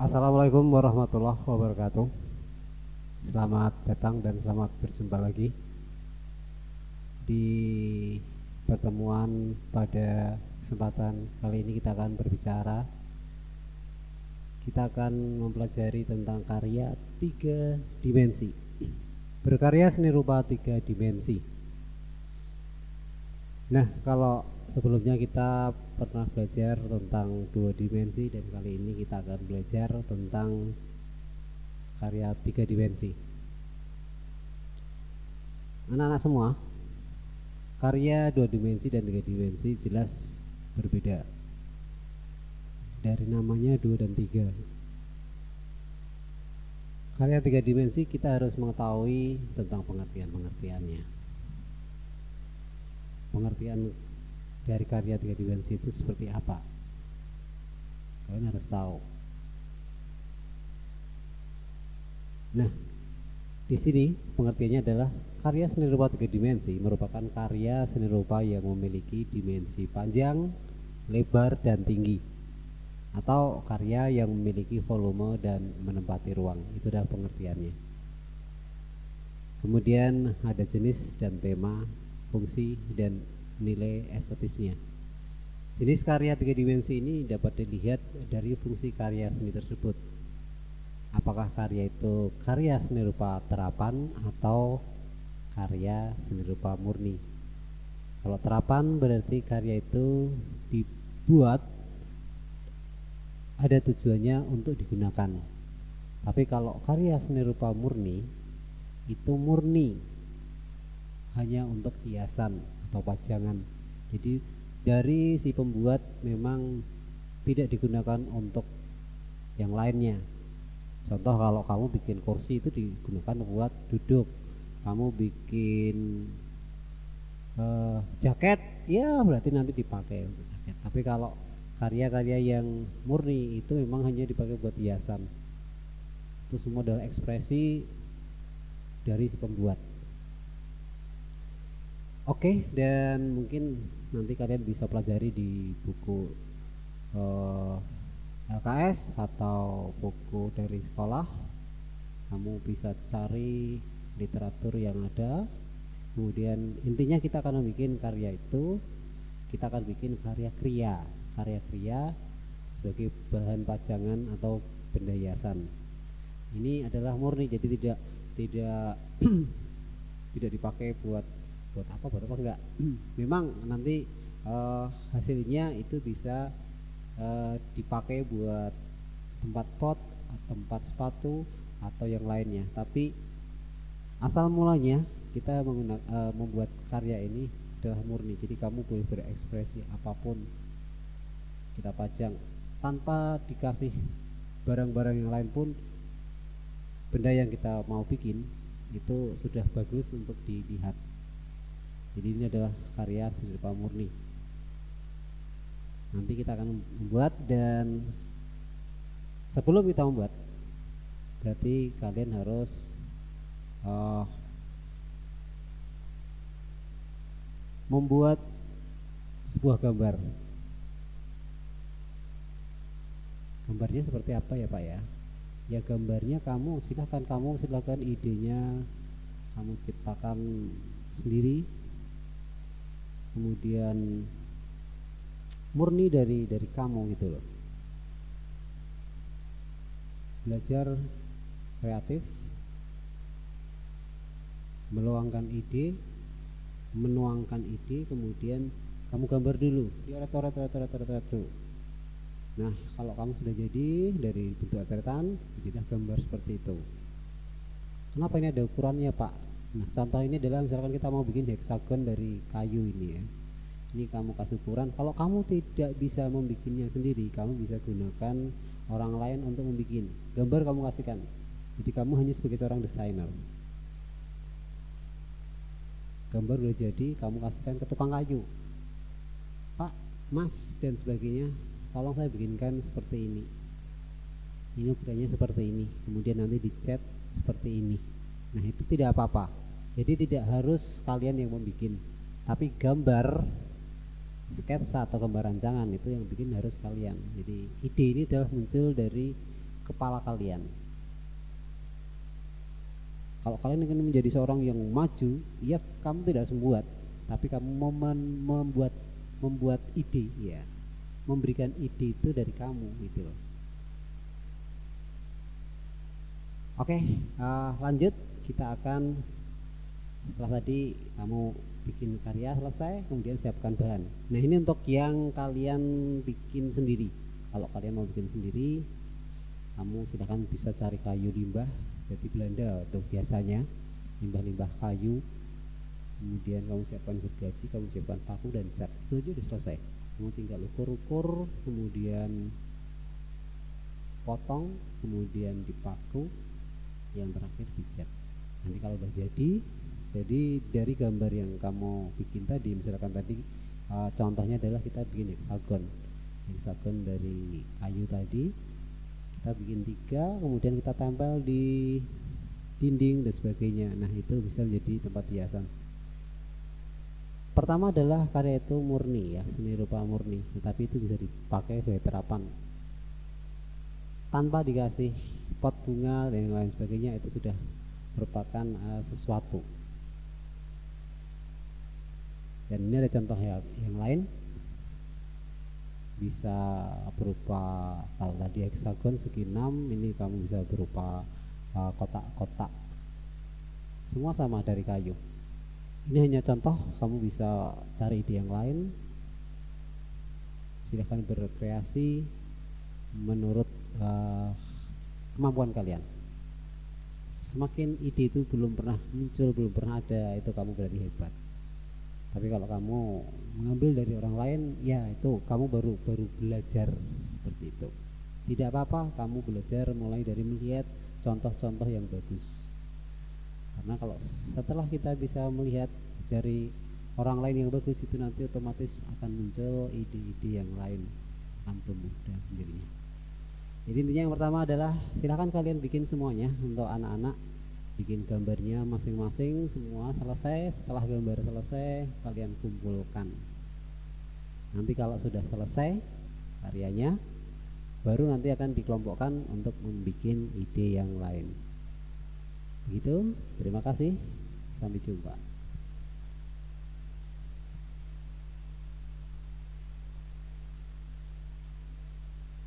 Assalamualaikum warahmatullahi wabarakatuh. Selamat datang dan selamat berjumpa lagi di pertemuan. Pada kesempatan kali ini kita akan mempelajari tentang karya tiga dimensi. Berkarya seni rupa tiga dimensi. Nah, kalau sebelumnya kita pernah belajar tentang dua dimensi, dan kali ini kita akan belajar tentang karya tiga dimensi. Anak-anak semua, karya dua dimensi dan tiga dimensi jelas berbeda. Dari namanya dua dan tiga. Karya tiga dimensi kita harus mengetahui tentang pengertiannya. Pengertian dari karya tiga dimensi itu seperti apa? Kalian harus tahu. Nah, di sini pengertiannya adalah karya seni rupa tiga dimensi merupakan karya seni rupa yang memiliki dimensi panjang, lebar, dan tinggi, atau karya yang memiliki volume dan menempati ruang. Itu adalah pengertiannya. Kemudian ada jenis dan tema, fungsi, dan nilai estetisnya. Jenis karya tiga dimensi ini dapat dilihat dari fungsi karya seni tersebut. Apakah karya itu karya seni rupa terapan atau karya seni rupa murni? Kalau terapan berarti karya itu dibuat ada tujuannya untuk digunakan. Tapi kalau karya seni rupa murni itu murni hanya untuk hiasan atau pajangan. Jadi dari si pembuat memang tidak digunakan untuk yang lainnya. Contoh, kalau kamu bikin kursi itu digunakan buat duduk. Kamu bikin jaket, ya berarti nanti dipakai untuk jaket. Tapi kalau karya-karya yang murni itu memang hanya dipakai buat hiasan. Itu semua adalah ekspresi dari si pembuat. Oke, dan mungkin nanti kalian bisa pelajari di buku LKS atau buku dari sekolah. Kamu bisa cari literatur yang ada. Kemudian intinya kita akan bikin karya itu, kita akan bikin karya kriya sebagai bahan pajangan atau benda hiasan. Ini adalah murni, jadi tidak tidak dipakai buat apa enggak. Memang nanti hasilnya itu bisa dipakai buat tempat pot, tempat sepatu, atau yang lainnya. Tapi asal mulanya kita membuat karya ini adalah murni. Jadi kamu boleh berekspresi apapun, kita pajang tanpa dikasih barang-barang yang lain pun. Benda yang kita mau bikin itu sudah bagus untuk dilihat. Jadi ini adalah karya seni rupa murni. Nanti kita akan membuat, dan sebelum kita membuat berarti kalian harus membuat sebuah gambar. Gambarnya seperti apa ya Pak ya? Ya gambarnya silahkan idenya kamu ciptakan sendiri. Kemudian murni dari kamu gitu loh. Belajar kreatif, menuangkan ide, kemudian kamu gambar dulu, dioret dulu. Nah, kalau kamu sudah jadi dari bentuk oretan, jadilah gambar seperti itu. Kenapa ini ada ukurannya Pak? Nah, contoh ini adalah misalkan kita mau bikin heksagon dari kayu ini ya. Ini kamu kasih ukuran. Kalau kamu tidak bisa membikinnya sendiri, kamu bisa gunakan orang lain untuk membuat gambar, kamu kasihkan. Jadi kamu hanya sebagai seorang desainer. Gambar udah jadi, kamu kasihkan ke tukang kayu. Pak, Mas, dan sebagainya, tolong saya bikinkan seperti ini. Ini ukurannya seperti ini. Kemudian nanti dicat seperti ini. Nah, itu tidak apa-apa. Jadi tidak harus kalian yang membuat, tapi gambar sketsa atau gambar rancangan itu yang bikin harus kalian. Jadi ide ini adalah muncul dari kepala kalian. Kalau kalian ingin menjadi seorang yang maju, ya kamu tidak membuat, tapi kamu membuat ide, ya, memberikan ide itu dari kamu gitu loh. Oke, lanjut. Kita akan, setelah tadi kamu bikin karya selesai, kemudian siapkan bahan. Nah, ini untuk yang kalian bikin sendiri. Kalau kalian mau bikin sendiri, kamu silahkan bisa cari kayu limbah jati Belanda tuh biasanya, limbah-limbah kayu. Kemudian kamu siapkan gergaji, kamu siapkan paku dan cat, itu aja udah selesai. Kamu tinggal ukur-ukur, kemudian potong, kemudian dipaku, yang terakhir dicat. Nanti kalau udah jadi dari gambar yang kamu bikin tadi, misalkan tadi contohnya adalah kita bikin hexagon dari kayu tadi, kita bikin 3, kemudian kita tempel di dinding dan sebagainya. Nah, itu bisa menjadi tempat hiasan. Pertama adalah karya itu murni, ya, seni rupa murni, tetapi itu bisa dipakai sebagai terapan tanpa dikasih pot bunga dan lain sebagainya. Itu sudah merupakan sesuatu. Dan ini ada contoh yang lain, bisa berupa, kalau tadi hexagon segi 6, ini kamu bisa berupa kotak-kotak, semua sama dari kayu. Ini hanya contoh, kamu bisa cari ide yang lain, silahkan berkreasi menurut kemampuan kalian. Semakin ide itu belum pernah muncul, belum pernah ada, itu kamu berarti hebat. Tapi kalau kamu mengambil dari orang lain, ya itu kamu baru belajar seperti itu. Tidak apa-apa kamu belajar mulai dari melihat contoh-contoh yang bagus. Karena kalau setelah kita bisa melihat dari orang lain yang bagus, itu nanti otomatis akan muncul ide-ide yang lain, akan tumbuh dengan sendirinya. Jadi intinya yang pertama adalah silakan kalian bikin semuanya untuk anak-anak. Bikin gambarnya masing-masing, semua selesai. Setelah gambar selesai, kalian kumpulkan. Nanti kalau sudah selesai karyanya, baru nanti akan dikelompokkan untuk membuat ide yang lain. Begitu, terima kasih, sampai jumpa.